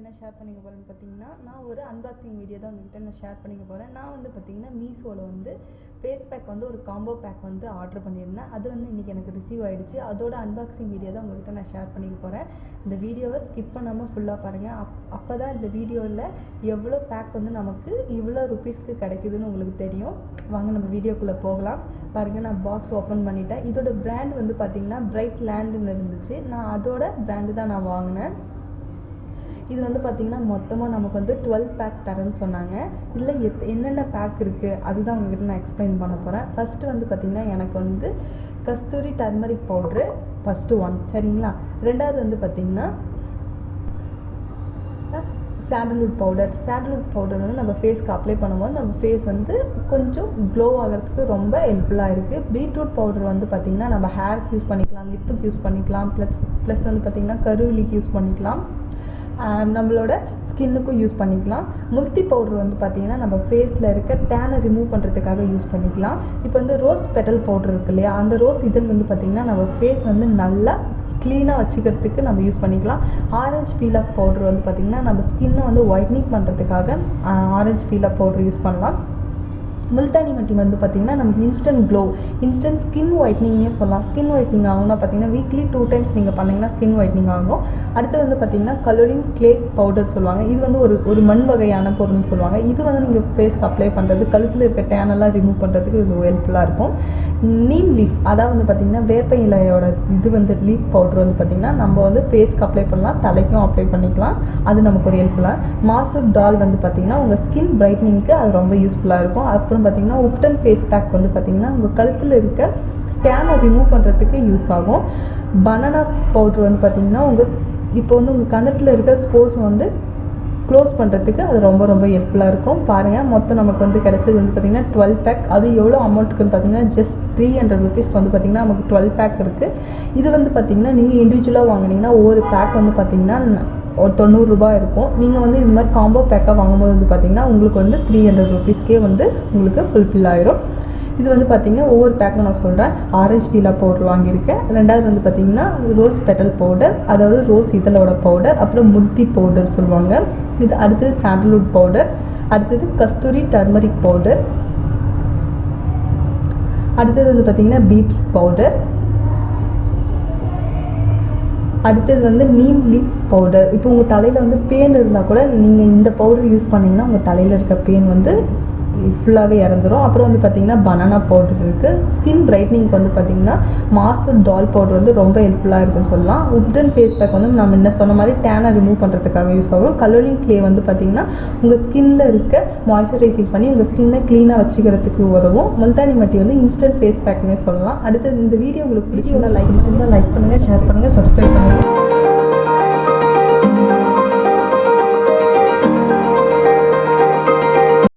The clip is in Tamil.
என்ன ஷேர் பண்ணிக்க போகிறேன்னு பார்த்தீங்கன்னா, நான் ஒரு அன்பாக்சிங் வீடியோ தான் உங்கள்கிட்ட நான் ஷேர் பண்ணிக்க போகிறேன். நான் வந்து பார்த்தீங்கன்னா மீஷோவில் வந்து ஃபேஸ் பேக் வந்து ஒரு காம்போ பேக் வந்து ஆர்டர் பண்ணியிருந்தேன். அது வந்து இன்றைக்கி எனக்கு ரிசீவ் ஆகிடுச்சு. அதோட அன்பாக்சிங் வீடியோ தான் உங்கள்கிட்ட நான் ஷேர் பண்ணிக்க போகிறேன். இந்த வீடியோவை ஸ்கிப் பண்ணாமல் ஃபுல்லாக பாருங்கள். அப்போ தான் இந்த வீடியோவில் எவ்வளோ பேக் வந்து நமக்கு இவ்வளோ ருபீஸ்க்கு கிடைக்குதுன்னு உங்களுக்கு தெரியும். வாங்க நம்ம வீடியோக்குள்ளே போகலாம். பாருங்கள், நான் பாக்ஸ் ஓப்பன் பண்ணிட்டேன். இதோட பிராண்ட் வந்து பார்த்திங்கன்னா பிரைட் லேண்டுன்னு இருந்துச்சு. நான் அதோட பிராண்டு தான் நான் வாங்கினேன். இது வந்து பார்த்திங்கன்னா மொத்தமாக நமக்கு வந்து 12 பேக் தரேன்னு சொன்னாங்க. இதில் என்னென்ன பேக் இருக்குது அதுதான் உங்கள்கிட்ட நான் எக்ஸ்பிளைன் பண்ண போகிறேன். ஃபஸ்ட்டு வந்து பார்த்திங்கன்னா எனக்கு வந்து கஸ்தூரி டர்மரிக் பவுட்ரு ஃபஸ்ட்டு 1, சரிங்களா. ரெண்டாவது வந்து பார்த்திங்கன்னா சாண்டல்வுட் பவுடர் வந்து நம்ம ஃபேஸ்க்கு அப்ளை பண்ணும்போது நம்ம ஃபேஸ் வந்து கொஞ்சம் க்ளோ ஆகிறதுக்கு ரொம்ப ஹெல்ப்ஃபுல்லாக இருக்குது. பீட்ரூட் பவுடர் வந்து பார்த்திங்கன்னா நம்ம ஹேருக்கு யூஸ் பண்ணிக்கலாம், லிப்புக்கு யூஸ் பண்ணிக்கலாம், ப்ளஸ் வந்து பார்த்திங்கன்னா கருவிலிக்கு யூஸ் பண்ணிக்கலாம், நம்மளோட ஸ்கின்னுக்கும் யூஸ் பண்ணிக்கலாம். முல்தி பவுடர் வந்து பார்த்திங்கன்னா நம்ம ஃபேஸில் இருக்க டேனை ரிமூவ் பண்ணுறதுக்காக யூஸ் பண்ணிக்கலாம். இப்போ வந்து ரோஸ் பெட்டல் பவுடர் இருக்கு இல்லையா, அந்த ரோஸ் இதழ் வந்து பார்த்திங்கன்னா நம்ம ஃபேஸ் வந்து நல்லா க்ளீனாக வச்சுக்கிறதுக்கு நம்ம யூஸ் பண்ணிக்கலாம். ஆரஞ்சு பீலப் பவுடர் வந்து பார்த்திங்கன்னா நம்ம ஸ்கின்னை வந்து ஒயிட்னிங் பண்ணுறதுக்காக ஆரஞ்சு பீலப் பவுடர் யூஸ் பண்ணலாம். முல்தானி மட்டி வந்து பார்த்திங்கன்னா நமக்கு இன்ஸ்டன்ட் ஸ்கின் ஒயிட்னிங்னே சொல்லலாம். ஸ்கின் ஒயிட்னிங் ஆகும்னா பார்த்திங்கன்னா வீக்லி 2 டைம்ஸ் நீங்கள் பண்ணிங்கன்னா ஸ்கின் ஒயிட்னிங் ஆகும். அடுத்து வந்து பார்த்திங்கன்னா கலரிங் க்ளே பவுடர் சொல்லுவாங்க. இது வந்து ஒரு மண் வகையான பொருள்னு சொல்லுவாங்க. இது வந்து நீங்கள் ஃபேஸ்க்கு அப்ளை பண்ணுறது, கழுத்தில் இருக்க டேனெல்லாம் ரிமூவ் பண்ணுறதுக்கு இது ஹெல்ப்ஃபுல்லாக இருக்கும். நீம் லீஃப், அதாவது வந்து பார்த்திங்கன்னா வேப்ப இலையோட இது வந்து லீஃப் பவுடர் வந்து பார்த்திங்கன்னா நம்ம வந்து ஃபேஸ்க்கு அப்ளை பண்ணலாம், தலைக்கும் அப்ளை பண்ணிக்கலாம். அது நமக்கு ஒரு ஹெல்ப்ஃபுல்லாக. மாசூர் டால் வந்து பார்த்திங்கன்னா உங்கள் ஸ்கின் பிரைட்னிங்க்கு அது ரொம்ப யூஸ்ஃபுல்லாக இருக்கும். அப்புறம் பார்த்திங்கன்னா உப்டன் ஃபேஸ் பேக் வந்து பார்த்திங்கன்னா உங்கள் கழுத்தில் இருக்க டேனை ரிமூவ் பண்ணுறதுக்கு யூஸ் ஆகும். பனானா பவுட்ரு வந்து பார்த்திங்கன்னா இப்போ வந்து உங்கள் கன்னத்தில் இருக்க ஸ்போர்ஸ் வந்து க்ளோஸ் பண்ணுறதுக்கு அது ரொம்ப ரொம்ப ஹெல்ப்ஃபுல்லாக இருக்கும். பாருங்கள், மொத்தம் நமக்கு வந்து கிடைச்சது வந்து பார்த்திங்கன்னா 12 பேக். அது எவ்வளோ அமௌண்ட்டுக்குன்னு பார்த்திங்கன்னா ஜஸ்ட் 300 ருபீஸ்க்கு வந்து பார்த்திங்கன்னா நமக்கு 12 பேக் இருக்குது. இது வந்து பார்த்திங்கன்னா நீங்கள் இண்டிவிஜுவலாக வாங்கினீங்கன்னா ஒரு பேக் வந்து பார்த்திங்கன்னா ஒரு 90 ரூபாய் இருக்கும். நீங்கள் வந்து இது மாதிரி காம்போ பேக்காக வாங்கும்போது வந்து பார்த்திங்கன்னா உங்களுக்கு வந்து 300 ருபீஸ்க்கே வந்து உங்களுக்கு ஃபுல்ஃபில் ஆயிரும். இது வந்து பார்த்திங்கன்னா ஒவ்வொரு பேக்கும் நான் சொல்கிறேன். ஆரஞ்சு பீலா பவுடர் வாங்கியிருக்கேன். ரெண்டாவது வந்து பார்த்திங்கன்னா ரோஸ் பெட்டல் பவுடர், அதாவது ரோஸ் இதழோட பவுடர், அப்புறம் முல்தி பவுடர் சொல்லுவாங்க. இது அடுத்தது சாண்டல்வுட் பவுடர், அடுத்தது கஸ்தூரி டர்மரிக் பவுடர், அடுத்தது வந்து பார்த்திங்கன்னா பீட்ரூட் பவுடர், அடுத்தது வந்து நீம் லீப் பவுடர். இப்போ உங்கள் தலையில் வந்து பேன் இருந்தால் கூட நீங்கள் இந்த பவுடர் யூஸ் பண்ணிங்கன்னா உங்கள் தலையில் இருக்க பேன் வந்து ஃபுல்லாகவே இறந்துடும். அப்புறம் வந்து பார்த்திங்கன்னா பனானா பவுடர் இருக்குது. ஸ்கின் பிரைட்னிங்க்கு வந்து பார்த்திங்கன்னா மாசூர் டால் பவுடர் வந்து ரொம்ப ஹெல்ப்ஃபுல்லாக இருக்குன்னு சொல்லலாம். உப்டன் ஃபேஸ் பேக் வந்து நம்ம என்ன சொன்ன மாதிரி டேனை ரிமூவ் பண்ணுறதுக்காக யூஸ் ஆகும். கலரிங் க்ளே வந்து பார்த்திங்கன்னா உங்கள் ஸ்கின்னில் இருக்க மாய்ஸ்சரைசிங் பண்ணி உங்கள் ஸ்கின்னை க்ளீனாக வச்சுக்கிறதுக்கு உதவும். முல்தானி மட்டி வந்து இன்ஸ்டன்ட் ஃபேஸ் பேக்னே சொல்லலாம். அடுத்து இந்த வீடியோ உங்களுக்கு பிடிச்சிருந்தால் லைக் பண்ணுங்கள், ஷேர் பண்ணுங்கள், சப்ஸ்கிரைப் பண்ணுங்கள்.